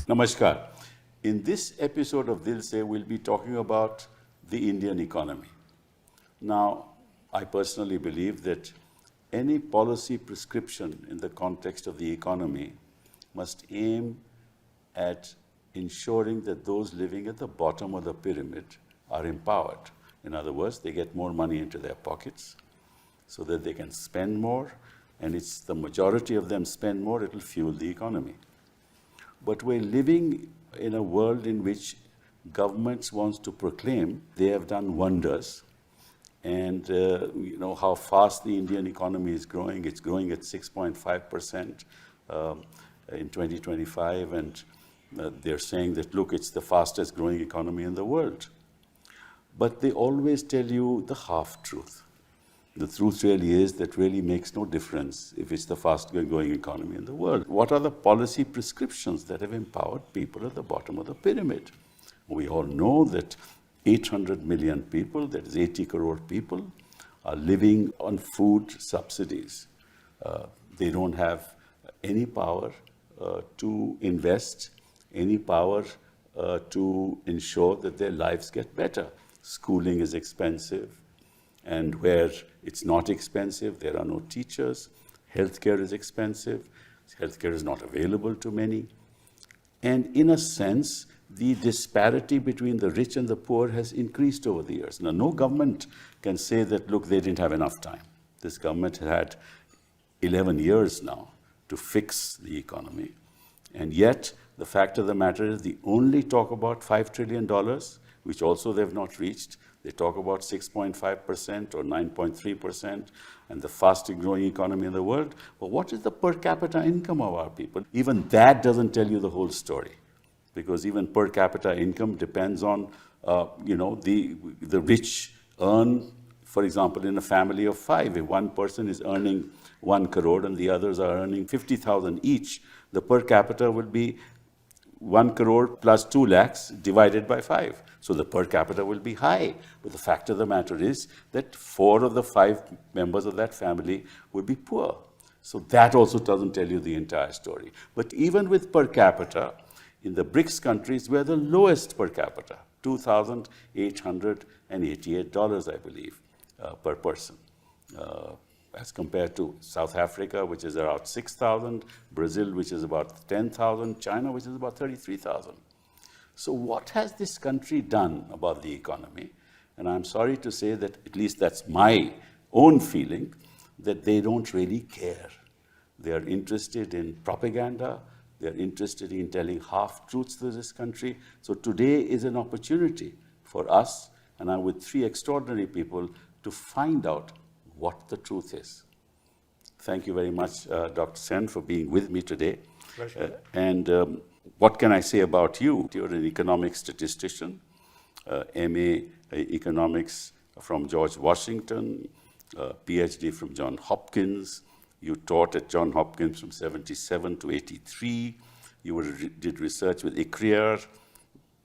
Namaskar. In this episode of Dil Se, we'll be talking about the Indian economy. Now, I personally believe that any policy prescription in the context of the economy must aim at ensuring that those living at the bottom of the pyramid are empowered. In other words, they get more money into their pockets so that they can spend more, and it's the majority of them spend more, it will fuel the economy. But we're living in a world in which governments want to proclaim they have done wonders. And you know how fast the Indian economy is growing. It's growing at 6.5% in 2025. And they're saying that, look, it's the fastest growing economy in the world. But they always tell you the half-truth. The truth really is that really makes no difference if it's the fastest growing economy in the world. What are the policy prescriptions that have empowered people at the bottom of the pyramid? We all know that 800 million people, that is 80 crore people, are living on food subsidies. They don't have any power to invest, any power to ensure that their lives get better. Schooling is expensive. And where it's not expensive, there are no teachers. Healthcare is expensive. Healthcare is not available to many. And in a sense, the disparity between the rich and the poor has increased over the years. Now, no government can say that, look, they didn't have enough time. This government had 11 years now to fix the economy. And yet, the fact of the matter is they only talk about $5 trillion, which also they've not reached. They talk about 6.5% or 9.3% and the fastest growing economy in the world. But what is the per capita income of our people? Even that doesn't tell you the whole story, because even per capita income depends on, the rich earn, for example, in a family of 5. If one person is earning 1 crore and the others are earning 50,000 each, the per capita will be 1 crore plus 2 lakhs divided by 5. So the per capita will be high. But the fact of the matter is that 4 of the 5 members of that family will be poor. So that also doesn't tell you the entire story. But even with per capita, in the BRICS countries, we're the lowest per capita, $2,888, I believe, per person. As compared to South Africa, which is around 6,000, Brazil, which is about 10,000, China, which is about 33,000. So what has this country done about the economy? And I'm sorry to say that, at least that's my own feeling, that they don't really care. They are interested in propaganda. They're interested in telling half-truths to this country. So today is an opportunity for us, and I'm with 3 extraordinary people, to find out what the truth is. Thank you very much, Dr. Sen, for being with me today. Pleasure. And what can I say about you? You're an economic statistician, MA Economics from George Washington, PhD from Johns Hopkins. You taught at Johns Hopkins from 77 to 83. You did research with ICRIER,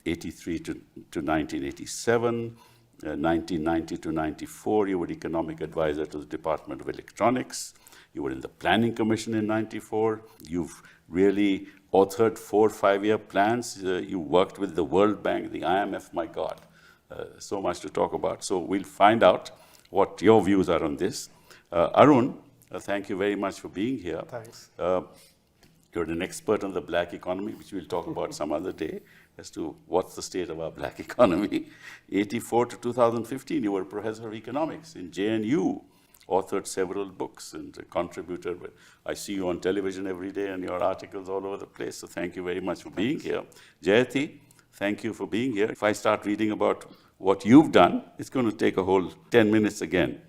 83 to 1987. 1990 to 94, you were economic advisor to the Department of Electronics. You were in the Planning Commission in 94. You've really authored 4 5-year plans. You worked with the World Bank, the IMF, my God. So much to talk about. So we'll find out what your views are on this. Arun, thank you very much for being here. Thanks. You're an expert on the black economy, which we'll talk about some other day, as to what's the state of our black economy. 84 to 2015, you were a professor of economics in JNU, authored several books and a contributor. I see you on television every day and your articles all over the place, so thank you very much for being here. Jayati, thank you for being here. If I start reading about what you've done, it's going to take a whole 10 minutes again.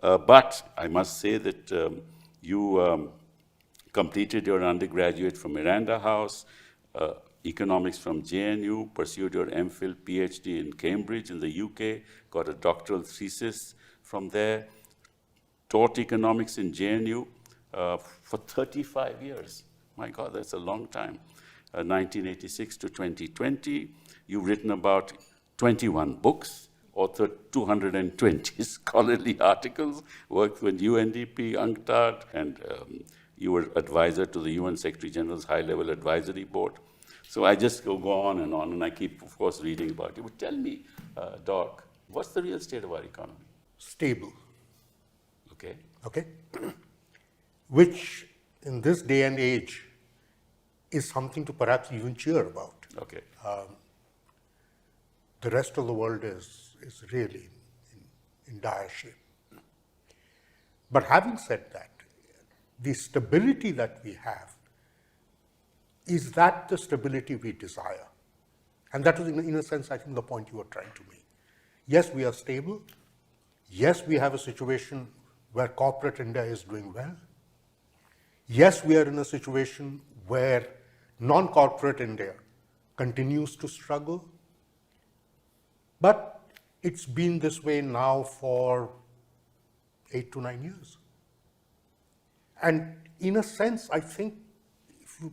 But I must say that you completed your undergraduate from Miranda House, economics from JNU, pursued your MPhil PhD in Cambridge in the UK, got a doctoral thesis from there, taught economics in JNU for 35 years. My God, that's a long time. 1986 to 2020. You've written about 21 books, authored 220 scholarly articles, worked with UNDP, UNCTAD, and you were advisor to the UN Secretary General's High-Level Advisory Board. So I just go on, and I keep, of course, reading about it. But tell me, Doc, what's the real state of our economy? Stable. Okay. Okay? Which, in this day and age, is something to perhaps even cheer about. Okay. The rest of the world is really in dire shape. But having said that, the stability that we have, is that the stability we desire? And that was, in a sense, I think the point you were trying to make. Yes, we are stable. Yes, we have a situation where corporate India is doing well. Yes, we are in a situation where non-corporate India continues to struggle. But it's been this way now for 8 to 9 years. And in a sense, I think if you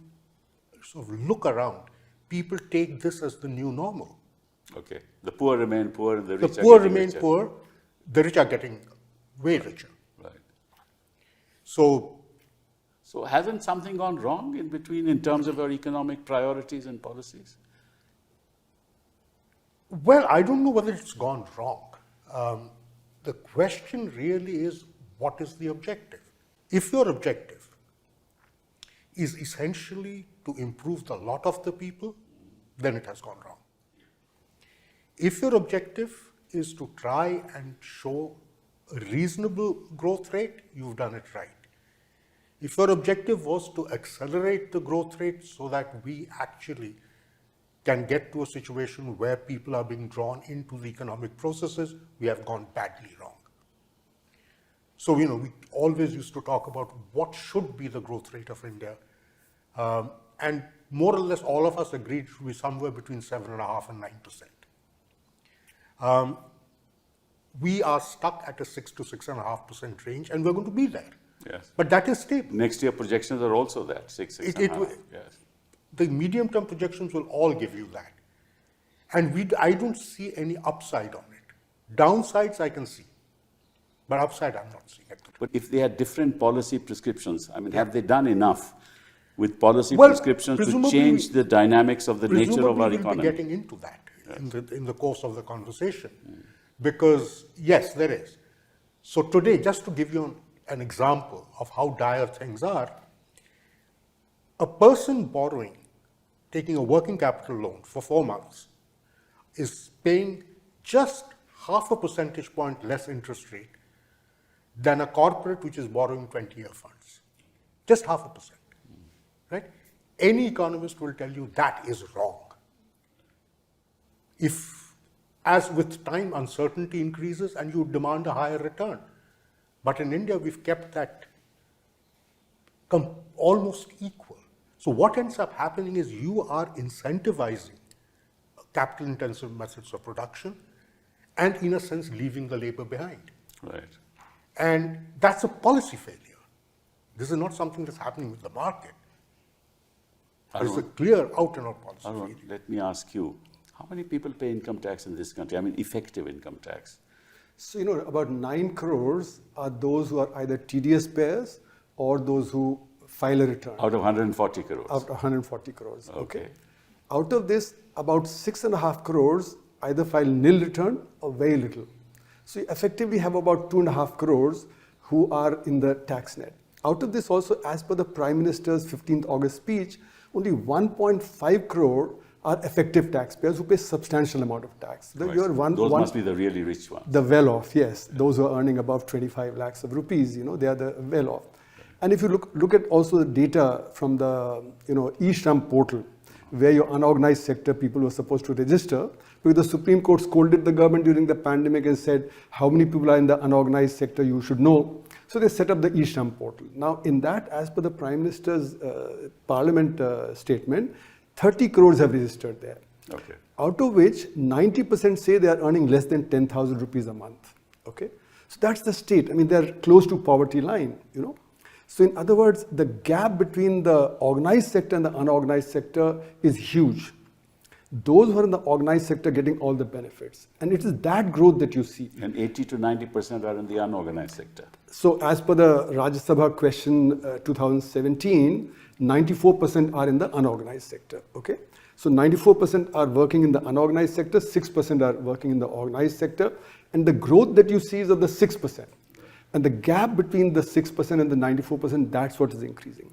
sort of look around, people take this as the new normal. Okay. The poor remain poor and the rich The poor are getting remain richer. poor, the rich are getting way richer. Right. So hasn't something gone wrong in between in terms of our economic priorities and policies? well, I don't know whether it's gone wrong. The question really is, what is the objective? If your objective is essentially to improve the lot of the people, then it has gone wrong. If your objective is to try and show a reasonable growth rate, you've done it right. If your objective was to accelerate the growth rate so that we actually can get to a situation where people are being drawn into the economic processes, we have gone badly wrong. So, we always used to talk about what should be the growth rate of India. And more or less all of us agreed it should be somewhere between 7.5% and 9%. We are stuck at a 6 to 6.5% range, and we're going to be there. Yes. But that is stable. Next year projections are also that, 6.5. Yes. The medium-term projections will all give you that. And I don't see any upside on it. Downsides I can see, but upside I'm not seeing it. But if they had different policy prescriptions, I mean, have they done enough with policy prescriptions to change the dynamics of the nature of our economy? We'll be getting into that in the course of the conversation. Because, yes, there is. So today, just to give you an example of how dire things are, a person borrowing, taking a working capital loan for 4 months, is paying just 0.5 percentage point less interest rate than a corporate which is borrowing 20-year funds. Just 0.5%. Right? Any economist will tell you that is wrong. If, as with time, uncertainty increases and you demand a higher return. But in India, we've kept that almost equal. So what ends up happening is you are incentivizing capital-intensive methods of production and, in a sense, leaving the labor behind. Right. And that's a policy failure. This is not something that's happening with the market. It's a clear out-and-out policy failure. Let me ask you, how many people pay income tax in this country? I mean, effective income tax. So, about 9 crores are those who are either TDS payers or those who file a return. Out of 140 crores? Out of 140 crores. Okay. Out of this, about 6.5 crores either file nil return or very little. So, you effectively have about 2.5 crores who are in the tax net. Out of this also, as per the Prime Minister's 15th August speech, only 1.5 crore are effective taxpayers who pay substantial amount of tax. Right. Those must be the really rich ones. The well-off, yes. Those who are earning above 25 lakhs of rupees, they are the well-off. And if you look at also the data from the e-Shram portal, where your unorganized sector people were supposed to register, because the Supreme Court scolded the government during the pandemic and said, how many people are in the unorganized sector, you should know. So they set up the e-Shram portal. Now in that, as per the Prime Minister's Parliament statement, 30 crores have registered there. Okay. Out of which 90% say they are earning less than 10,000 rupees a month. Okay. So that's the state. I mean, they're close to poverty line, So in other words, the gap between the organized sector and the unorganized sector is huge. Those who are in the organized sector getting all the benefits. And it is that growth that you see. And 80 to 90% are in the unorganized sector. So as per the Rajya Sabha question 2017, 94% are in the unorganized sector. Okay. So 94% are working in the unorganized sector, 6% are working in the organized sector, and the growth that you see is of the 6%. And the gap between the 6% and the 94%, that's what is increasing.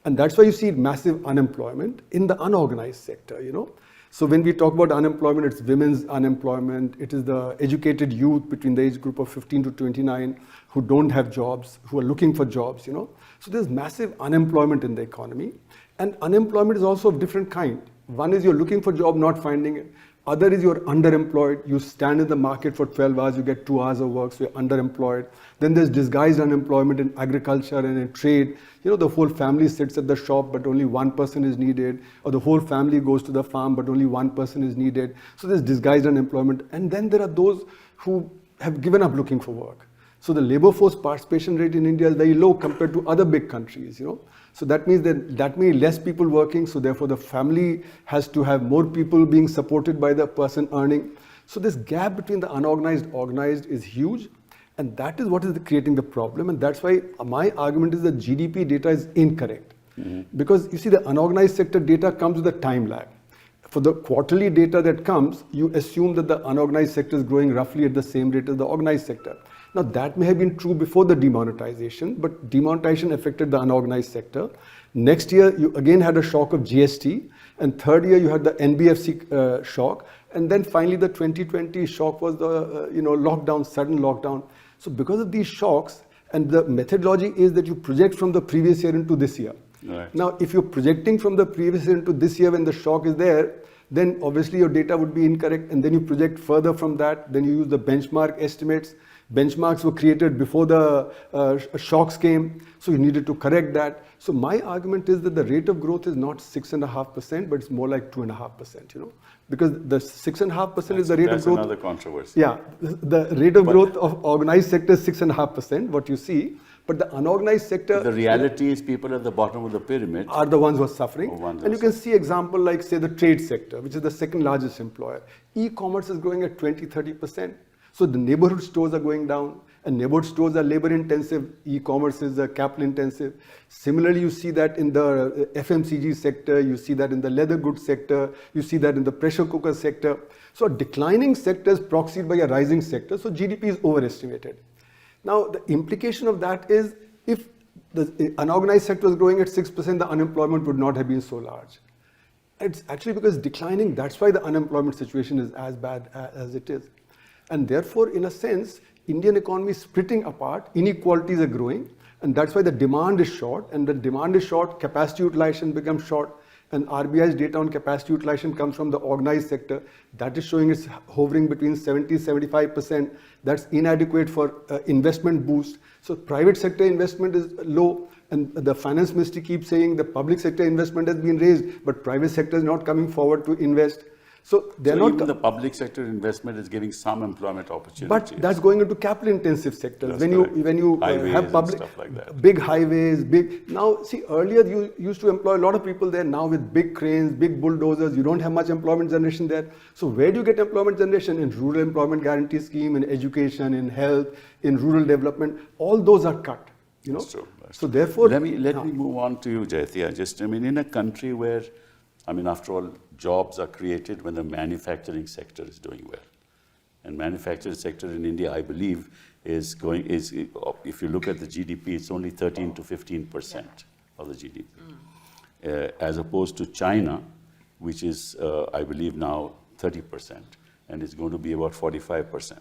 And that's why you see massive unemployment in the unorganized sector, So when we talk about unemployment, it's women's unemployment, it is the educated youth between the age group of 15 to 29 who don't have jobs, who are looking for jobs, So there's massive unemployment in the economy. And unemployment is also of different kind. One is you're looking for a job, not finding it. Other is you're underemployed. You stand in the market for 12 hours, you get 2 hours of work, so you're underemployed. Then there's disguised unemployment in agriculture and in trade. The whole family sits at the shop, but only one person is needed. Or the whole family goes to the farm, but only one person is needed. So there's disguised unemployment. And then there are those who have given up looking for work. So the labor force participation rate in India is very low compared to other big countries, So that means that means less people working, so therefore the family has to have more people being supported by the person earning. So this gap between the unorganized and organized is huge, and that is what is creating the problem. And that's why my argument is that GDP data is incorrect. Because you see, the unorganized sector data comes with a time lag. For the quarterly data that comes, you assume that the unorganized sector is growing roughly at the same rate as the organized sector. Now that may have been true before the demonetization, but demonetization affected the unorganized sector. Next year, you again had a shock of GST, and third year you had the NBFC shock, and then finally the 2020 shock was the lockdown, sudden lockdown. So because of these shocks, and the methodology is that you project from the previous year into this year. Right. Now, if you're projecting from the previous year into this year when the shock is there, then obviously your data would be incorrect, and then you project further from that, then you use the benchmark estimates. Benchmarks were created before the shocks came, so you needed to correct that. So my argument is that the rate of growth is not 6.5%, but it's more like 2.5%, because the 6.5% is the rate of growth. That's another controversy. Yeah, the rate of growth of organized sector is 6.5%, what you see. But the unorganized sector... The reality is people at the bottom of the pyramid are the ones who are suffering. And you can see example like, say, the trade sector, which is the second largest employer. E-commerce is growing at 20-30%. So the neighborhood stores are going down, and neighborhood stores are labor intensive, e-commerce is capital intensive. Similarly, you see that in the FMCG sector, you see that in the leather goods sector, you see that in the pressure cooker sector. So a declining sector is proxied by a rising sector, so GDP is overestimated. Now, the implication of that is if the unorganized sector was growing at 6%, the unemployment would not have been so large. It's actually because declining, that's why the unemployment situation is as bad as it is. And therefore, in a sense, Indian economy is splitting apart, inequalities are growing, and that's why the demand is short, and the demand is short, capacity utilization becomes short, and RBI's data on capacity utilization comes from the organized sector. That is showing it's hovering between 70-75%. That's inadequate for investment boost. So private sector investment is low, and the finance ministry keeps saying the public sector investment has been raised, but private sector is not coming forward to invest. So they're not. Even the public sector investment is giving some employment opportunities. But that's going into capital intensive sectors. That's when you have public stuff like that. Big highways, now see, earlier you used to employ a lot of people there. Now with big cranes, big bulldozers, you don't have much employment generation there. So where do you get employment generation? In rural employment guarantee scheme, in education, in health, in rural development. All those are cut. That's true. So therefore, let me move on to you, Jayati. In a country where, after all, jobs are created when the manufacturing sector is doing well. And manufacturing sector in India, I believe, if you look at the GDP, it's only 13 to 15% of the GDP. As opposed to China, which is, I believe now 30%, and it's going to be about 45%.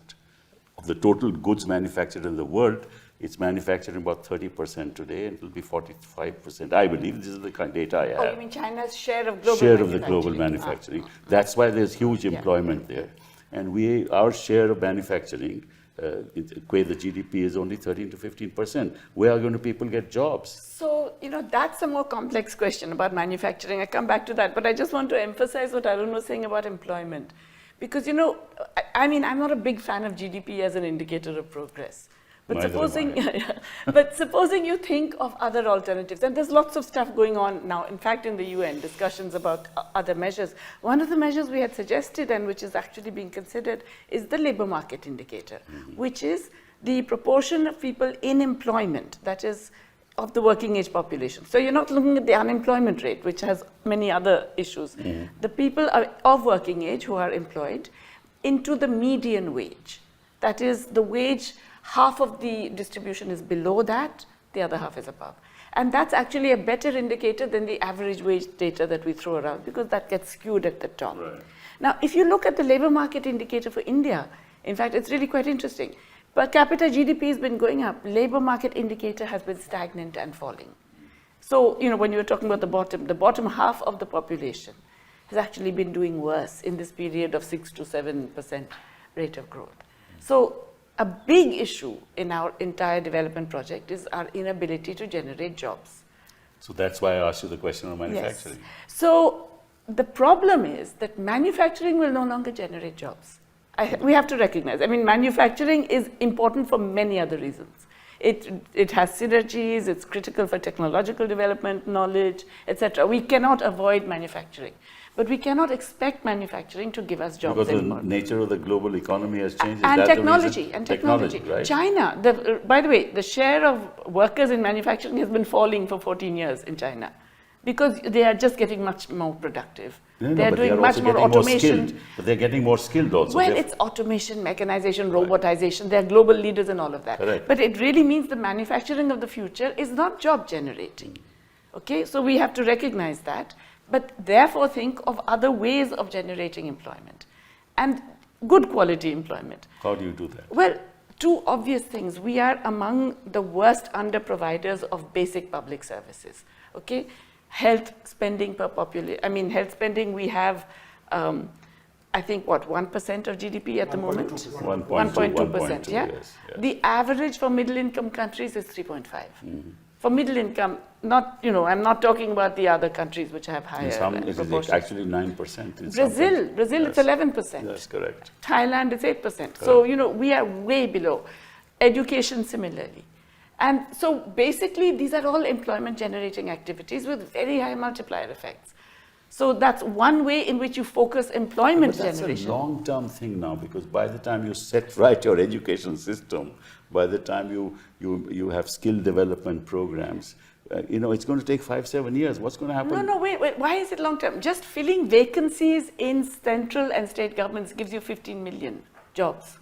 Of the total goods manufactured in the world, it's manufacturing about 30% today, and it will be 45%. I believe this is the kind of data I have. Oh, you mean China's share of global manufacturing? Share of the global manufacturing. That's why there's huge employment there. And our share of manufacturing, where the GDP is only 13 to 15%. Where are going to people get jobs? So, that's a more complex question about manufacturing. I come back to that, but I just want to emphasize what Arun was saying about employment. Because, I'm not a big fan of GDP as an indicator of progress. But supposing you think of other alternatives, and there's lots of stuff going on now, in fact, in the UN, discussions about other measures. One of the measures we had suggested, and which is actually being considered, is the labor market indicator, which is the proportion of people in employment, that is, of the working age population. So you're not looking at the unemployment rate, which has many other issues. The people of working age who are employed into the median wage. That is the wage, half of the distribution is below that, the other half is above. And that's actually a better indicator than the average wage data that we throw around, because that gets skewed at the top. Right. Now, if you look at the labor market indicator for India, in fact, it's really quite interesting. Per capita GDP has been going up. Labor market indicator has been stagnant and falling. So, when you were talking about the bottom half of the population has actually been doing worse in this period of 6 to 7% rate of growth. So, a big issue in our entire development project is our inability to generate jobs. So that's why I asked you the question on manufacturing. Yes. So, the problem is that manufacturing will no longer generate jobs. We have to recognize, manufacturing is important for many other reasons. It has synergies, it's critical for technological development, knowledge, etc. We cannot avoid manufacturing, but we cannot expect manufacturing to give us jobs Because anymore. the nature of the global economy has changed. Is And that technology, the reason? Technology, right? China, by the way, the share of workers in manufacturing has been falling for 14 years in China, because they are just getting much more productive. They're doing much more automation. But they're getting more skilled also. Well, it's automation, mechanization, robotization. They're global leaders in all of that. Correct. But it really means the manufacturing of the future is not job generating. Okay, so we have to recognize that, but therefore think of other ways of generating employment and good quality employment. How do you do that? Well, two obvious things. We are among the worst under providers of basic public services. Okay. Health spending per population. Health spending, we have, I think, 1% of GDP at the moment? 1.2%, yeah? Yes. The average for middle-income countries is 3.5. For middle income, I'm not talking about the other countries which have higher proportions. It's actually 9%. In Brazil, it's 11%. That's correct. Thailand, it's 8%. Correct. So, we are way below. Education, similarly. And so basically, these are all employment generating activities with very high multiplier effects. So that's one way in which you focus employment generation. That's a long-term thing now, because by the time you set right your education system, by the time you have skill development programs, it's going to take 5-7 years. What's going to happen? No, wait. Why is it long-term? Just filling vacancies in central and state governments gives you 15 million jobs.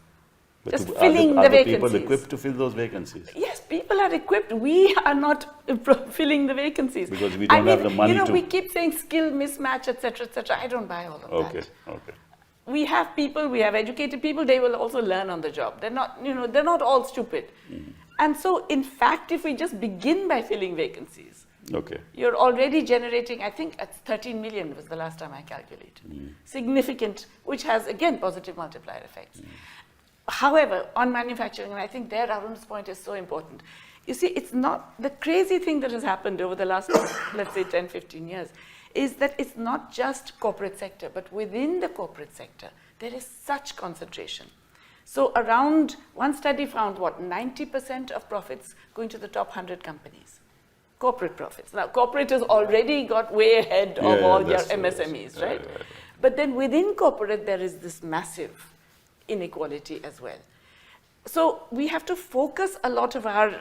But Just filling the vacancies. Are people equipped to fill those vacancies? Yes, people are equipped. We are not filling the vacancies. Because we don't have the money to... we keep saying skill mismatch, etc., etc. I don't buy all of that. Okay. We have people, we have educated people, they will also learn on the job. They're not, they're not all stupid. And so, in fact, if we just begin by filling vacancies, you're already generating, I think, 13 million was the last time I calculated. Significant, which has, again, positive multiplier effects. However, on manufacturing, and I think there Arun's point is so important. You see, it's not, the crazy thing that has happened over the last, let's say, 10, 15 years, is that it's not just corporate sector, but within the corporate sector, there is such concentration. So around, one study found, 90% of profits going to the top 100 companies. Corporate profits. Now, corporate has already got way ahead of all your MSMEs, right? But then within corporate, there is this massive inequality as well. So we have to focus a lot of our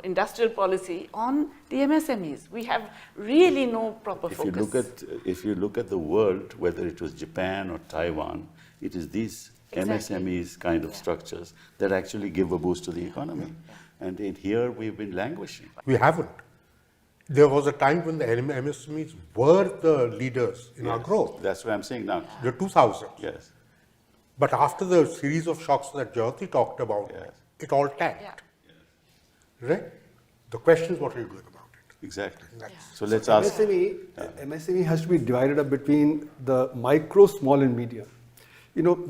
industrial policy on the MSMEs. We have really no proper focus. If you look at the world, whether it was Japan or Taiwan, it is these MSMEs kind of structures that actually give a boost to the economy. And in here, we've been languishing. We haven't. There was a time when the MSMEs were the leaders in our growth. That's what I'm saying now. The 2000s. Yes. But after the series of shocks that Jayati talked about, it all tanked. Right? The question is, what are you doing about it? Exactly. So let's ask. MSME has to be divided up between the micro, small, and medium.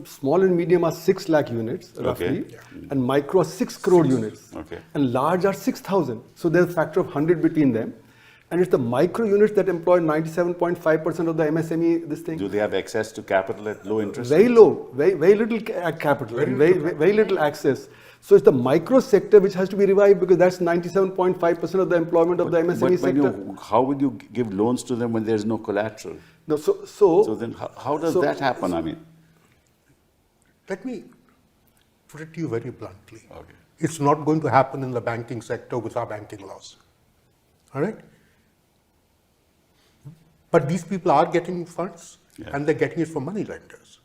Small and medium are 6 lakh units, roughly, and micro are 6 crore units, and large are 6,000. So there's a factor of 100 between them. And it's the micro units that employ 97.5% of the MSME, this thing. Do they have access to capital at low interest? Very low, very little capital, very little access. So it's the micro sector which has to be revived, because that's 97.5% of the employment of the MSME sector. How would you give loans to them when there's no collateral? No, so then how does that happen? Let me put it to you very bluntly. It's not going to happen in the banking sector with our banking laws. All right? But these people are getting funds, and they're getting it from money lenders.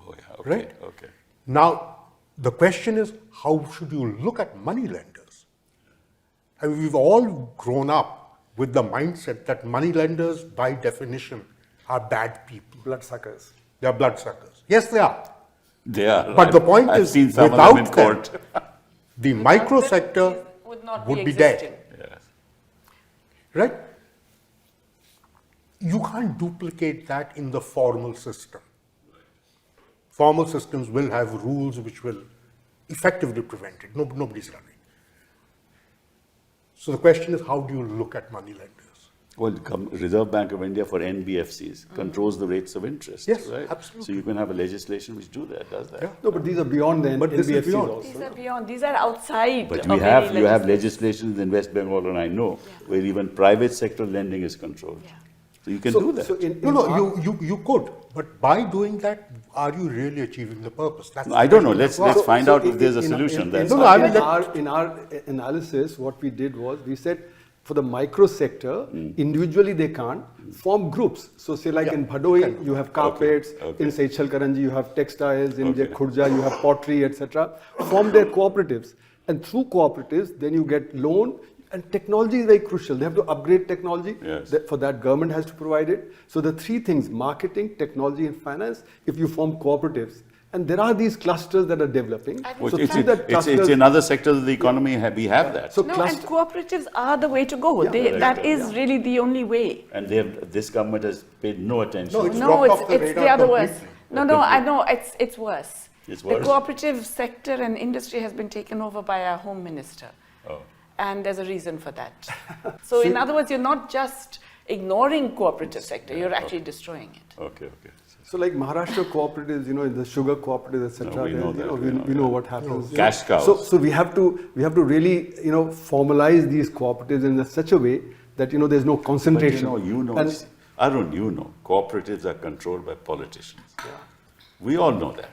Oh, yeah. Okay. Right? Okay. Now, the question is, how should you look at money lenders? And we've all grown up with the mindset that money lenders, by definition, are bad people. Bloodsuckers. They are bloodsuckers. Yes, they are. They are. But the point I've is, seen some without of them in them, court. the micro sector would be dead. Yes. Right? You can't duplicate that in the formal system. Formal systems will have rules which will effectively prevent it. Nobody's running. So the question is, how do you look at money lenders? Well, Reserve Bank of India for NBFCs controls the rates of interest. Yes, right? absolutely. So you can have a legislation which does that. Yeah. No, but these are beyond the But this is NBFCs beyond. also. These are beyond, these are outside. But of you any have legislation in West Bengal, and I know, where even private sector lending is controlled. Yeah. So you can do that. So in No, our- you could. But by doing that, are you really achieving the purpose? That's I don't know. Let's find So out if there's a solution. In, That's No, no, I mean, in our analysis, what we did was we said for the micro sector, Hmm. individually they can't form groups. So say like in Bhadoi, you have carpets, Okay. in Seychelles Karanji, you have textiles, in Okay. Khurja, you have pottery, etc. Form their cooperatives. And through cooperatives, then you get loan. And technology is very crucial. They have to upgrade technology. Yes. For that, government has to provide it. So the three things, marketing, technology, and finance, if you form cooperatives. And there are these clusters that are developing. Well, So it's, through that it's clusters, in other sectors of the economy, we have that. So No, cluster, and cooperatives are the way to go. Yeah. They, Right. that is really the only way. And this government has paid no attention. No, it's No, dropped it's, off the it's radar the other worse. completely. No, I know, it's worse. It's The worse? cooperative sector and industry has been taken over by our home minister. Oh. And there's a reason for that. So in other words, you're not just ignoring cooperative sector, you're actually destroying it. Okay. so like Maharashtra cooperatives, in the sugar cooperatives, etc. No, we know that, we know what happens. Cash cows. So we have to really, formalize these cooperatives in such a way that, there's no But concentration. and Arun, cooperatives are controlled by politicians. We all know that.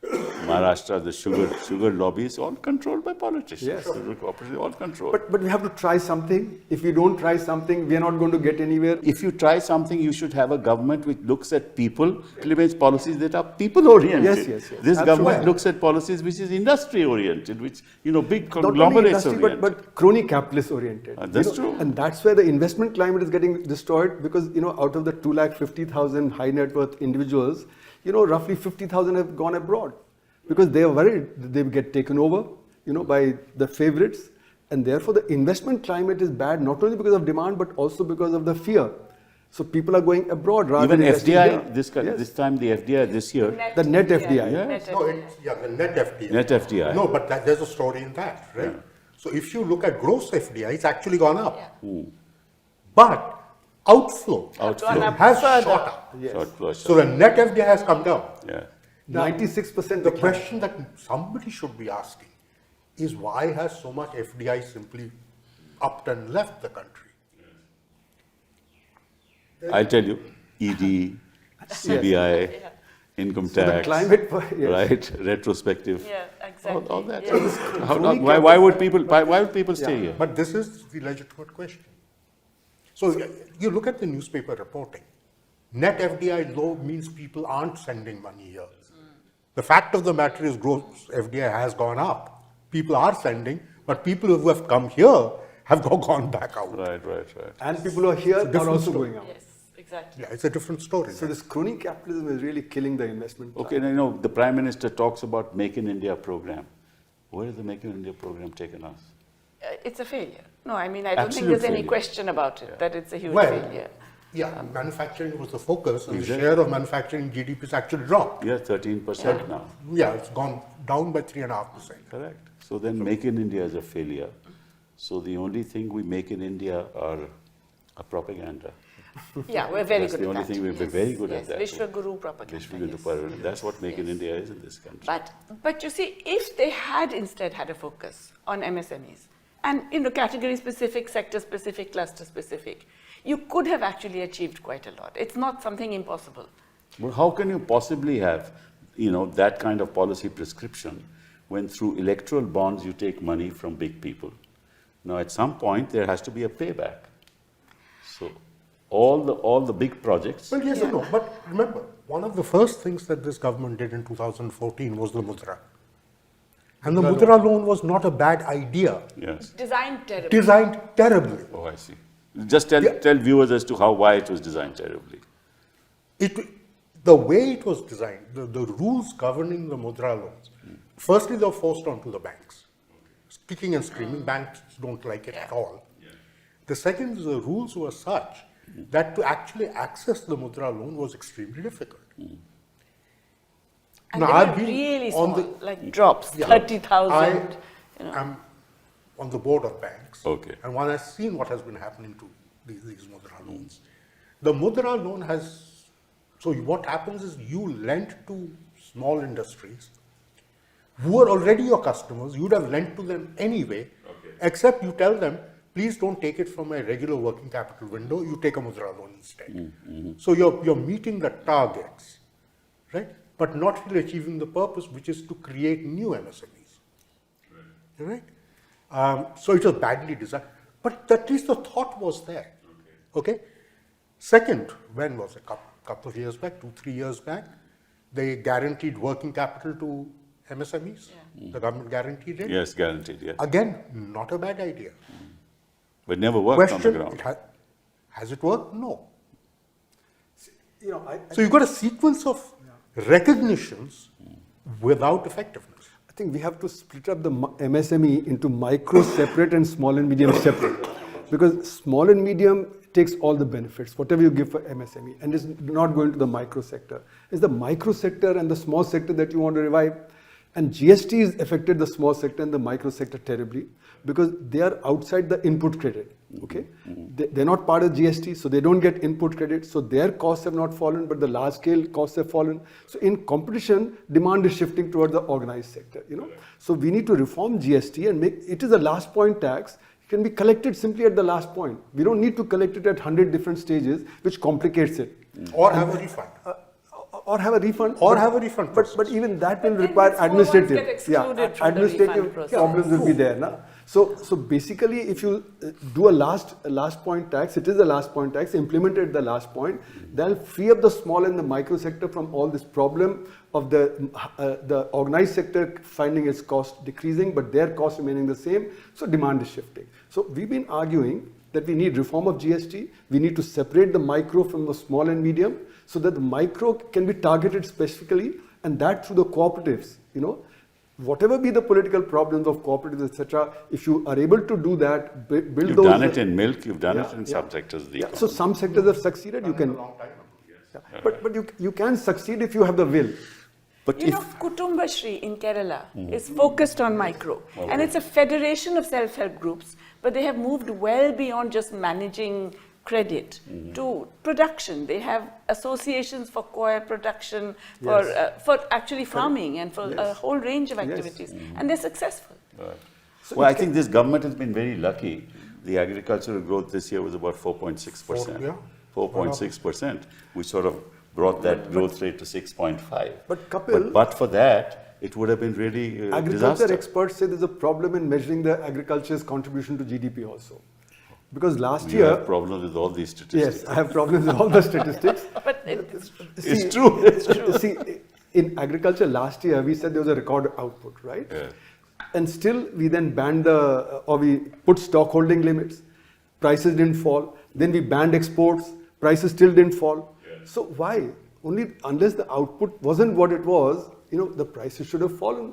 Maharashtra, the sugar lobby is all controlled by politicians. Yes. The cooperatives are all controlled. But we have to try something. If we don't try something, we are not going to get anywhere. If you try something, you should have a government which looks at people, implements policies that are people-oriented. Yes. This Absolutely. government looks at policies which is industry-oriented, which, big Not only conglomerates industry, oriented. but crony capitalist oriented. That's true. And that's where the investment climate is getting destroyed because, out of the 250,000 high net worth individuals, roughly 50,000 have gone abroad because they are worried that they will get taken over, by the favorites. And therefore the investment climate is bad, not only because of demand, but also because of the fear. So people are going abroad rather Even than investing FDI, here. this time the FDI this year, The net FDI. Yeah. Net No, FDI. the net FDI. net FDI. No, but there's a story in that, right? So if you look at gross FDI, it's actually gone up. Yeah. But outflow Gone up has further. shot up. Yes. Short flush. So the net FDI has come down. Yeah. 96% The question that somebody should be asking is why has so much FDI simply upped and left the country? I'll tell you, ED, CBI, income So the tax, climate, yes. right? Retrospective, Yeah, exactly. all that. Yeah. Why would people stay here? But this is the legitimate question. So you look at the newspaper reporting. Net FDI low means people aren't sending money here. The fact of the matter is gross FDI has gone up. People are sending, but people who have come here have gone back out. Right. And people who are here are different also story. going out. Yes, exactly. Yeah, it's a different story. So this crony capitalism is really killing the investment. Okay, now the Prime Minister talks about Make in India program. Where has the Make in India program taken us? It's a failure. No, I mean, I don't think Absolute there's any failure. question about it, that it's a huge Well, failure. yeah, manufacturing was the focus, and Exactly. the share of manufacturing in GDP has actually dropped. Yeah, 13% now. Yeah, it's gone down by 3.5%. Correct. So then Make in India is a failure. So the only thing we make in India are a propaganda. Yeah, we're very That's good the at only that. thing we're very good at Yes, that. Vishwaguru propaganda. Vishwaguru yes. Parvati. That's what Make in Yes. India is in this country. But you see, if they had instead had a focus on MSMEs and category specific, sector specific, cluster specific, you could have actually achieved quite a lot. It's not something impossible. Well, how can you possibly have, that kind of policy prescription when through electoral bonds you take money from big people. Now, at some point, there has to be a payback. So, all the big projects. Well, yes and no. But remember, one of the first things that this government did in 2014 was the Mudra. And the Mudra loan was not a bad idea. Yes. Designed terribly. Designed terribly. Oh, I see. Just tell viewers as to why it was designed terribly. The way it was designed, the rules governing the Mudra loans, firstly, they were forced onto the banks. Kicking and screaming, banks don't like it at all. The second is the rules were such that to actually access the Mudra loan was extremely difficult. And Now, they I've were been really on small, the- like drops, 30,000. I'm on the board of banks. Okay. And one has seen what has been happening to these Mudra loans. The Mudra loan has, so what happens is you lend to small industries who are already your customers. You'd have lent to them anyway, except you tell them, please don't take it from a regular working capital window, you take a Mudra loan instead. So you're meeting the targets, right? But not really achieving the purpose, which is to create new MSMEs. Right? So it was badly designed, but at least the thought was there. Okay. Second, when was it? Couple of years back, 2-3 years back, they guaranteed working capital to MSMEs. The government guaranteed it. Yes, guaranteed, yes. Again, not a bad idea. But never worked on the Question: ground. has it worked? No. You know, So you've got a sequence of recognitions without effectiveness. I think we have to split up the MSME into micro separate and small and medium separate. Because small and medium takes all the benefits, whatever you give for MSME, and it's not going to the micro sector. It's the micro sector and the small sector that you want to revive. And GST has affected the small sector and the micro sector terribly because they are outside the input credit. Okay, they're not part of GST, so they don't get input credit. So their costs have not fallen, but the large scale costs have fallen. So in competition, demand is shifting towards the organized sector. You know, so we need to reform GST and make it is a last point tax. It can be collected simply at the last point. We don't need to collect it at 100 different stages, which complicates it. Or have a refund. Or have a refund. Or have a refund But process. even that will But then require the small ones administrative. get excluded from the administrative refund process. problems will be there. Na? So basically, if you do a last point tax, it is a last point tax, implemented at the last point, that'll free up the small and the micro sector from all this problem of the organized sector finding its cost decreasing, but their cost remaining the same. So demand is shifting. So we've been arguing that we need reform of GST. We need to separate the micro from the small and medium so that the micro can be targeted specifically, and that through the cooperatives. You know, whatever be the political problems of cooperatives, etc., if you are able to do that, build You've those. done it in milk, you've done it in Yeah. some sectors of the So economy. some sectors have succeeded. You can, but you can succeed if you have the will. But You know, Kutumbashri in Kerala is focused on micro. And it's a federation of self-help groups, but they have moved well beyond just managing credit to production. They have associations for coir production, for actually farming and for a whole range of activities. And they're successful. well, I think this government has been very lucky. The agricultural growth this year was about 4.6%. Yeah. 4.6%, which sort of brought that growth rate to 6.5. But Kapil, But for that, it would have been really agriculture disaster. experts say there's a problem in measuring the agriculture's contribution to GDP also. Because last You have year, problems with all these statistics. yes, I have problems with all the statistics. But it's It's true. It's true. See, in agriculture last year, we said there was a record output, right? Yeah. And still, we then banned we put stock holding limits. Prices didn't fall. Then we banned exports. Prices still didn't fall. So why? Only unless the output wasn't what it was, the prices should have fallen.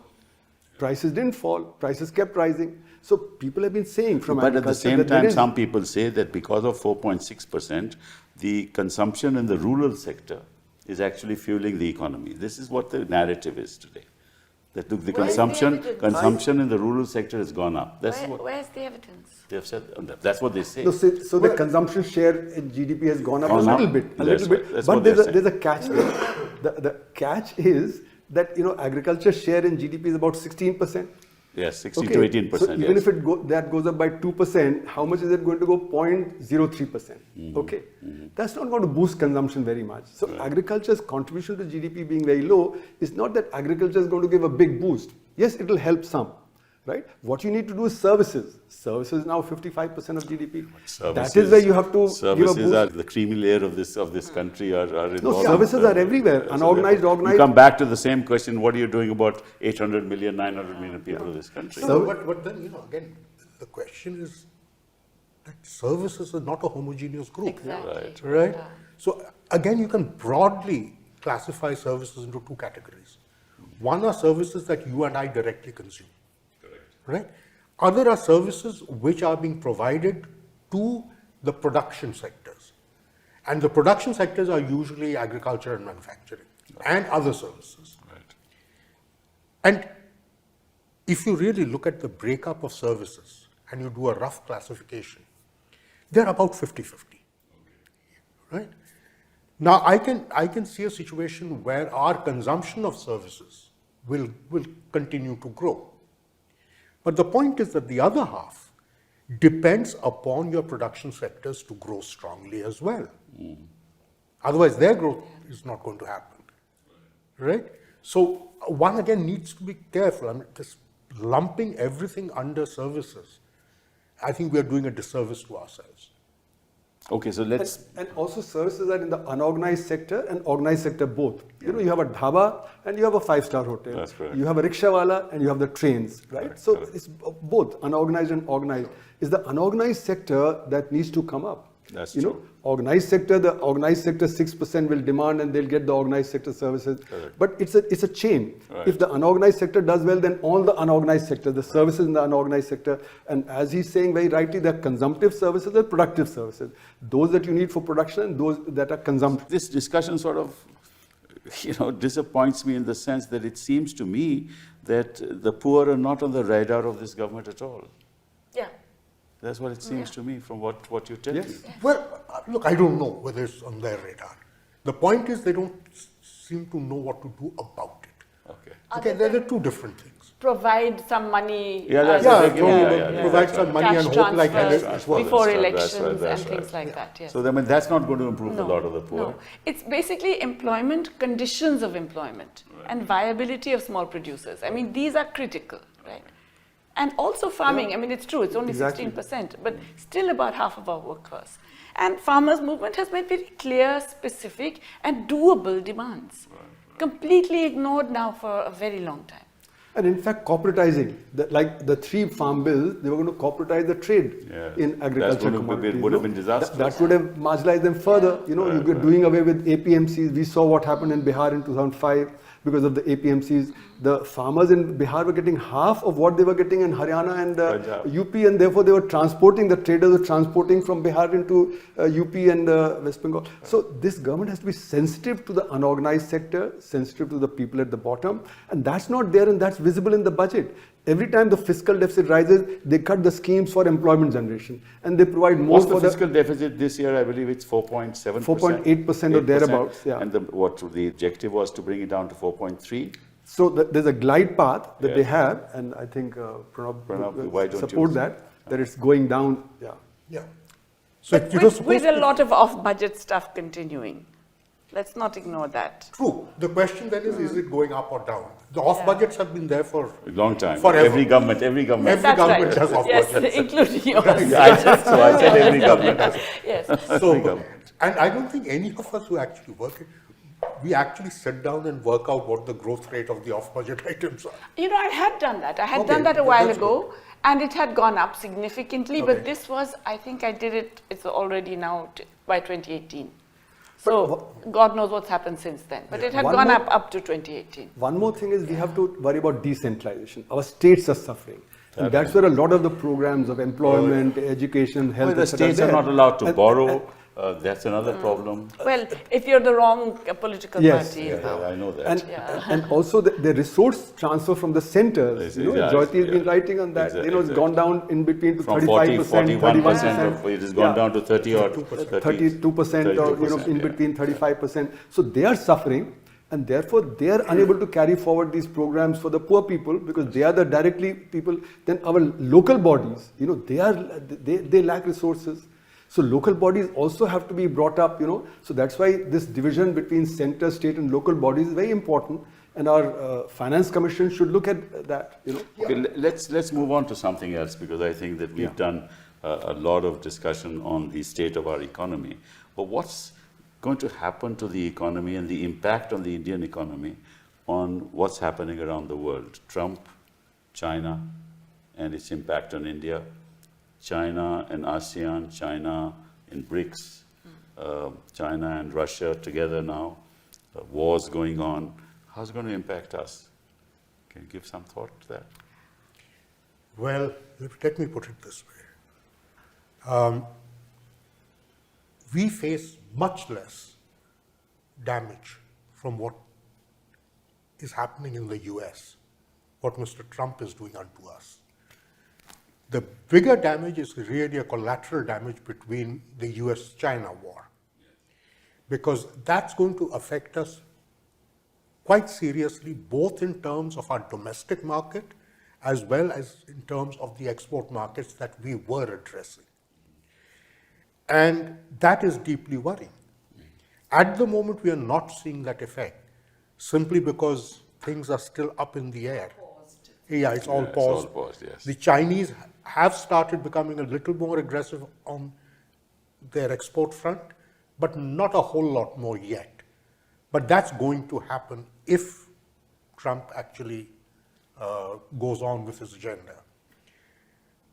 Prices didn't fall. Prices kept rising. So people have been saying from But at the agriculture same that there time, is- some people say that because of 4.6%, the consumption in the rural sector is actually fueling the economy. This is what the narrative is today. That look, the Where's the consumption evidence? in the rural sector has gone up. That's what where's the evidence? they have said. That's what they say. So the consumption share in GDP has gone up Gone a up. little bit, That's right. That's But what they're there's a catch there. The catch is that agriculture share in GDP is about 16%. Yes, 16 to 18%. So even yes. if that goes up by 2%, how much is it going to go? 0.03%. Okay, that's not going to boost consumption very much. So agriculture's contribution to GDP being very low is not that agriculture is going to give a big boost. Yes, it will help some, right? What you need to do is services. Services now 55% of GDP. That is where you have to give a services boost. are the creamy layer of this country are No, involved. services are everywhere. Unorganized, therefore, organized. You come back to the same question, what are you doing about 800 million, 900 million people of this country? No, but then, again, the question is that services are not a homogeneous group. Exactly. Right? So again, you can broadly classify services into two categories. One are services that you and I directly consume. Correct. Right? Other are services which are being provided to the production sectors. And the production sectors are usually agriculture and manufacturing and other services. Right. And if you really look at the breakup of services and you do a rough classification, they're about 50-50. Right? Now, I can see a situation where our consumption of services will continue to grow. But the point is that the other half depends upon your production sectors to grow strongly as well. Otherwise, their growth is not going to happen. Right? So one again needs to be careful. I mean, just lumping everything under services, I think we are doing a disservice to ourselves. Okay, so let's... And also services are in the unorganized sector and organized sector both. You have a dhaba and you have a 5-star hotel. That's correct. You have a rickshawala and you have the trains, right? Correct, So correct. it's both unorganized and organized. It's the unorganized sector that needs to come up. That's you know, true. organized sector, the organized sector 6% will demand and they'll get the organized sector services. Correct. But it's a chain. Right. If the unorganized sector does well, then all the unorganized sector, the services in the unorganized sector, and as he's saying very rightly, there are consumptive services and productive services. Those that you need for production and those that are consumptive. This discussion sort of, disappoints me in the sense that it seems to me that the poor are not on the radar of this government at all. Yeah. That's what it seems to me from what you tell Yes. me. Well, look, I don't know whether it's on their radar. The point is they don't seem to know what to do about it. Okay. Okay, they're two different things. Provide some money. Yeah, that's Yeah, the big- provide that's some right. money Cash and hope like transfers it's worth it. before That's right, elections that's and right. things like that. Yes. So that's not going to improve a lot of the poor. No, it's basically employment, conditions of employment, and viability of small producers. I mean, these are critical, right? And also farming. I mean, it's true, it's only Exactly. 16%, but still about half of our workforce. And farmers' movement has made very clear, specific, and doable demands. Completely ignored now for a very long time. And in fact, corporatizing, like the 3 farm bills, they were going to corporatize the trade Yeah. in agriculture commodities. would have been disastrous. That would have marginalized them further. You're doing away with APMCs. We saw what happened in Bihar in 2005 because of the APMCs. The farmers in Bihar were getting half of what they were getting in Haryana and Punjab. UP, and therefore they were transporting, the traders were transporting from Bihar into UP and West Bengal. So this government has to be sensitive to the unorganized sector, sensitive to the people at the bottom, and that's not there and that's visible in the budget. Every time the fiscal deficit rises, they cut the schemes for employment generation and they provide more What's for the fiscal deficit this year? I believe it's 4.7%. 4.8% or thereabouts, yeah. And the objective was to bring it down to 4.3. So there's a glide path that Yeah. they have, and I think Pronab why would don't support you- that it's going down. Yeah. Yeah. So But it was with supposed a to- lot of off-budget stuff continuing. Let's not ignore that. True. The question then is it going up or down? The off budgets have been there for A long time. Forever. Every government. Every That's government right. has off Yes, budgets. including yours. Yeah, I said every government has. Yes. So, Every government. and I don't think any of us who actually work it, we actually sit down and work out what the growth rate of the off-budget items are. I had done that. I had Okay, done that a while that's ago, and it had gone up significantly. Okay. But this was, I think I did it, it's already now by 2018. So God knows what's happened since then. But it had One gone more- up to 2018. One more thing is we have to worry about decentralization. Our states are suffering. And that's where a lot of the programs of employment, education, health, Well, the etc. states are there. not allowed to And- borrow. That's another problem. Well, if you're the wrong political Yes. party. Yeah, I know that. And, Yeah. and also the resource transfer from the centers. Yes, Jyoti exactly, has been yeah. writing on that. Exactly, It's gone down in between to From 35%, 41%, 31%. it has gone down to 30 or 32% or in between 35%. So they are suffering, and therefore they are unable to carry forward these programs for the poor people because they are the directly people. Then our local bodies, they lack resources. So local bodies also have to be brought up. So that's why this division between center, state, and local bodies is very important. and our finance commission should look at that. You know. Okay, let's move on to something else, because I think that we've done a lot of discussion on the state of our economy. But what's going to happen to the economy and the impact on the Indian economy on what's happening around the world? Trump, China, and its impact on India, China and ASEAN, China in BRICS, China and Russia together now, wars going on. How's it going to impact us? Can you give some thought to that? Well, let me put it this way. We face much less damage from what is happening in the US, what Mr. Trump is doing unto us. The bigger damage is really a collateral damage between the US-China war, because that's going to affect us quite seriously, both in terms of our domestic market as well as in terms of the export markets that we were addressing. And that is deeply worrying. At the moment, we are not seeing that effect, simply because things are still up in the air. Paused. Yeah, it's all paused. It's all paused, yes. The Chinese have started becoming a little more aggressive on their export front, but not a whole lot more yet. But that's going to happen if Trump actually goes on with his agenda.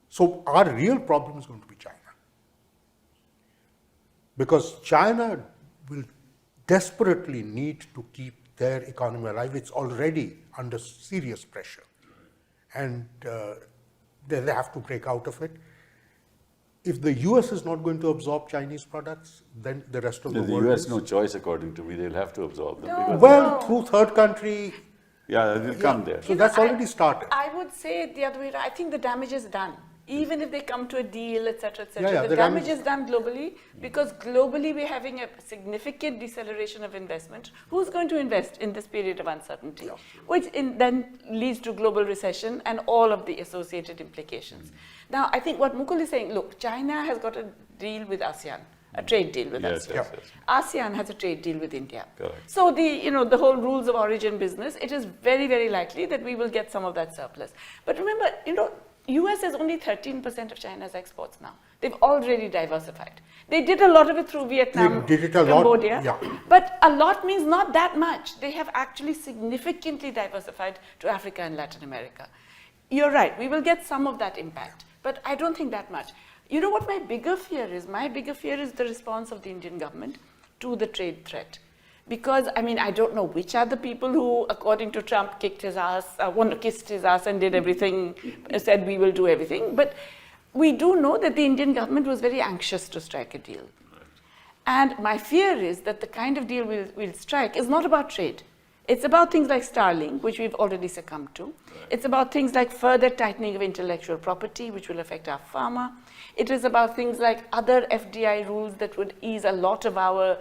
So our real problem is going to be China. Because China will desperately need to keep their economy alive. It's already under serious pressure. And they have to break out of it. If the US is not going to absorb Chinese products, then the rest of the world The US is. no choice, according to me. They'll have to absorb them. No. Because Well, through third country. yeah, they'll come there. So that's already started. I would say it the other way around. I think the damage is done. Even if they come to a deal, etc., etc., Yeah, the damage is done globally, because globally we're having a significant deceleration of investment. Who's going to invest in this period of uncertainty? Which then leads to global recession and all of the associated implications. Now, I think what Mukul is saying, look, China has got a deal with ASEAN, a trade deal with Yes, ASEAN. yes, yes. ASEAN has a trade deal with India. Correct. So the whole rules of origin business, it is very, very likely that we will get some of that surplus. But remember, US is only 13% of China's exports now. They've already diversified. They did a lot of it through Vietnam, They did it a lot, Cambodia. yeah. But a lot means not that much. They have actually significantly diversified to Africa and Latin America. You're right, we will get some of that impact, but I don't think that much. You know what my bigger fear is? My bigger fear is the response of the Indian government to the trade threat. Because, I mean, I don't know which are the people who, according to Trump, kissed his ass and did everything, said we will do everything. But we do know that the Indian government was very anxious to strike a deal. And my fear is that the kind of deal we'll strike is not about trade. It's about things like Starlink, which we've already succumbed to. It's about things like further tightening of intellectual property, which will affect our pharma. It is about things like other FDI rules that would ease a lot of our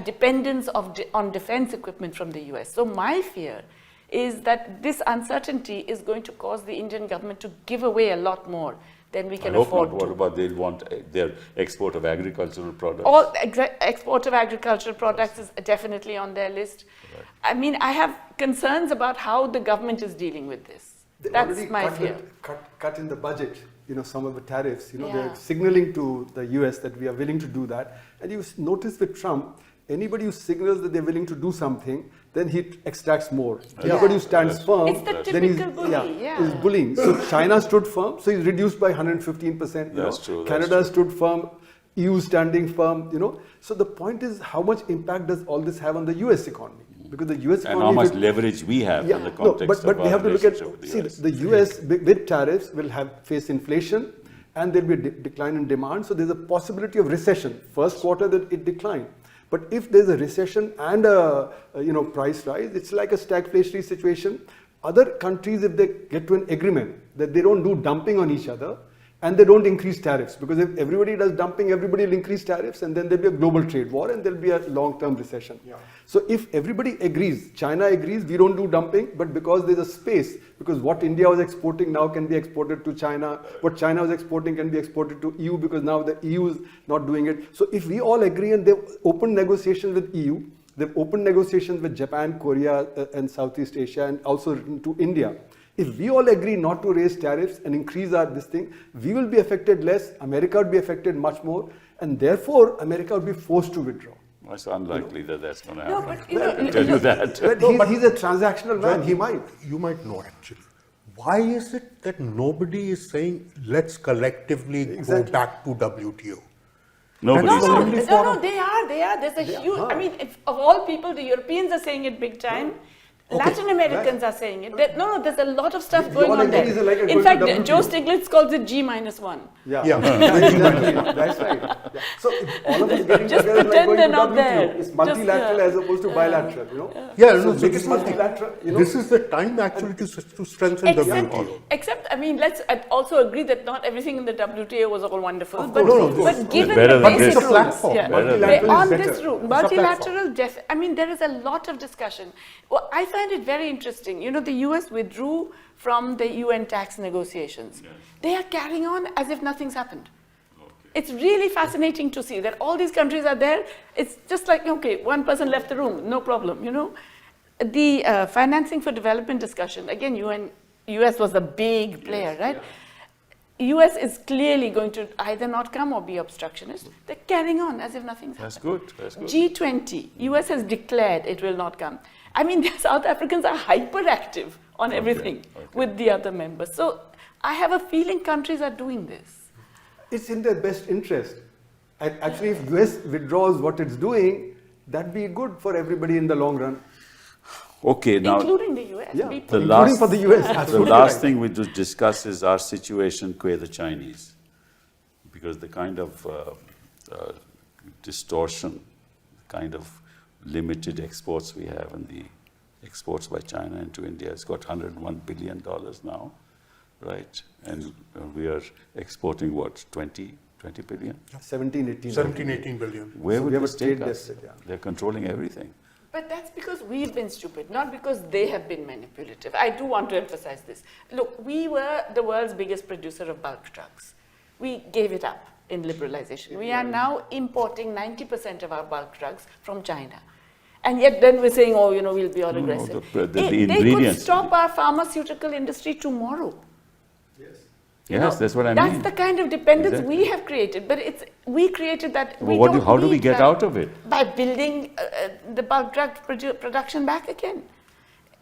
dependence on defense equipment from the US. So my fear is that this uncertainty is going to cause the Indian government to give away a lot more than we can afford to. What about they'll want their export of agricultural products? All export of agricultural products is definitely on their list. Right. I mean, I have concerns about how the government is dealing with this. They That's already my fear. Cut in the budget, some of the tariffs. Yeah. They're signaling to the US that we are willing to do that. And you notice with Trump, anybody who signals that they're willing to do something, then he extracts more. Anybody who stands firm, It's the then he's, typical bully, he's bullying. So China stood firm, so he's reduced by 115%. That's true. Canada stood firm, EU standing firm. So the point is, how much impact does all this have on the US economy? Because the US economy, and how much leverage we have in the context but of we our have to look at, relationship with see, the US. the US with tariffs will face inflation, and there'll be a decline in demand. So there's a possibility of recession. First quarter that it declined. But if there's a recession and a price rise, it's like a stagflationary situation. Other countries, if they get to an agreement that they don't do dumping on each other and they don't increase tariffs, because if everybody does dumping, everybody will increase tariffs, and then there'll be a global trade war and there'll be a long-term recession. Yeah. So if everybody agrees, China agrees, we don't do dumping, but because there's a space, because what India was exporting now can be exported to China, what China was exporting can be exported to EU, because now the EU is not doing it. So if we all agree and they open negotiations with EU, They've opened negotiations with Japan, Korea, and Southeast Asia, and also written to India. If we all agree not to raise tariffs and increase this thing, we will be affected less, America would be affected much more, and therefore America would be forced to withdraw. It's unlikely that that's going to No, happen. but you know, I tell you that. But he's a transactional man, he might. You might know actually. Why is it that nobody is saying, let's collectively go back to WTO? Nobody's That's saying only it. for- They are. There's a huge, I mean, if, of all people, the Europeans are saying it big time. Latin Americans are saying it. There's a lot of stuff going all on there. agree is like a In going fact, to WTO. Joe Stiglitz calls it G-1. Yeah, Yeah. exactly. That's right. Yeah. So if all of us getting Just together is like pretend going they're to not WTO. there. It's multilateral Just, as opposed to bilateral, you know. Yeah, So no, so make this it is multilateral, you know. This is the time actually to strengthen WTO. Except, I mean, let's also agree that not everything in the WTO was all wonderful. Of But, course, no, of course. but given Better the than basic this. It's a rules, platform. yeah, Multilateral on is this better. route, It's a platform. multilateral, I mean, there is a lot of discussion. Well, I find it very interesting. You know, the US withdrew from the UN tax negotiations. Yes. They are carrying on as if nothing's happened. It's really fascinating to see that all these countries are there. It's just like, okay, one person left the room, no problem, you know. The financing for development discussion, again, US was a big player, right? US is clearly going to either not come or be obstructionist. They're carrying on as if nothing's That's happened. good. That's good. G20, US has declared it will not come. I mean, the South Africans are hyperactive on everything with the other members. So I have a feeling countries are doing this. It's in their best interest. And actually, if US withdraws what it's doing, that'd be good for everybody in the long run. Okay, now Including the US. Yeah. Be the Including last, for the US, the absolutely last right. thing we just discuss is our situation with the Chinese, because the kind of distortion, kind of limited exports we have, and the exports by China into India has got $101 billion now, right? And we are exporting what, 20 billion? 17, 18. 17, 18 billion. Where So would we have this a trade take us? deficit, yeah. They're controlling everything. But that's because we've been stupid, not because they have been manipulative. I do want to emphasize this. Look, we were the world's biggest producer of bulk drugs. We gave it up in liberalization. We are now importing 90% of our bulk drugs from China. And yet then we're saying, oh, you know, we'll be all aggressive. the They could ingredients. stop our pharmaceutical industry tomorrow. You Yes, know, that's what I That's mean. the kind of dependence Exactly. we have created. But we created that. Well, how do we get out of it? By building the bulk drug production back again.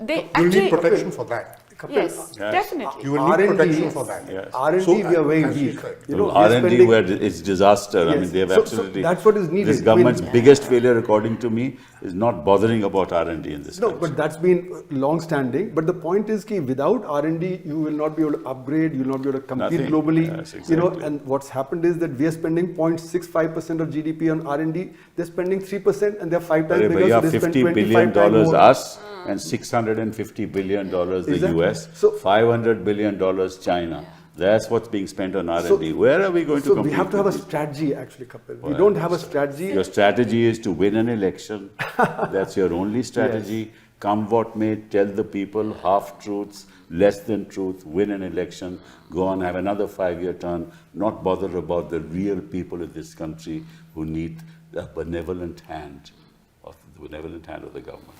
They You actually, need protection for that. yes, Yes. definitely. You will need R&D, protection yes. for that. Yes. R&D, So, we are very as you weak. said. You know, we are R&D spending- where it's disaster. I Yes. mean, they have So absolutely. that's what is needed. This government's I mean- biggest failure, according to me, is not bothering about R&D in this No, country. but that's been long-standing. But the point is, that without R&D, you will not be able to upgrade. You will not be able to compete Nothing. globally. Yes, You know, exactly. and what's happened is that we are spending 0.65% of GDP on R&D. They're spending 3%, and they're 5 times Arey bigger. bhaiya, So they spend $50 billion 25 times more. us and $650 billion the Exactly. US, So- $500 billion China. That's what's being spent on R&D. So- Where are we going to So compete? we have to have a with these? strategy, actually, Kapil. We Well, don't have a strategy. Your strategy is to win an election. That's your only strategy. Come what may, tell the people half-truths, less than truth, win an election, go on, have another 5-year term, not bother about the real people in this country who need the benevolent hand of the government.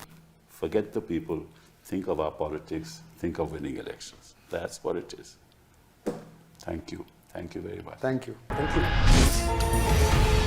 Forget the people, think of our politics, think of winning elections. That's what it is. Thank you. Thank you very much. Thank you. Thank you.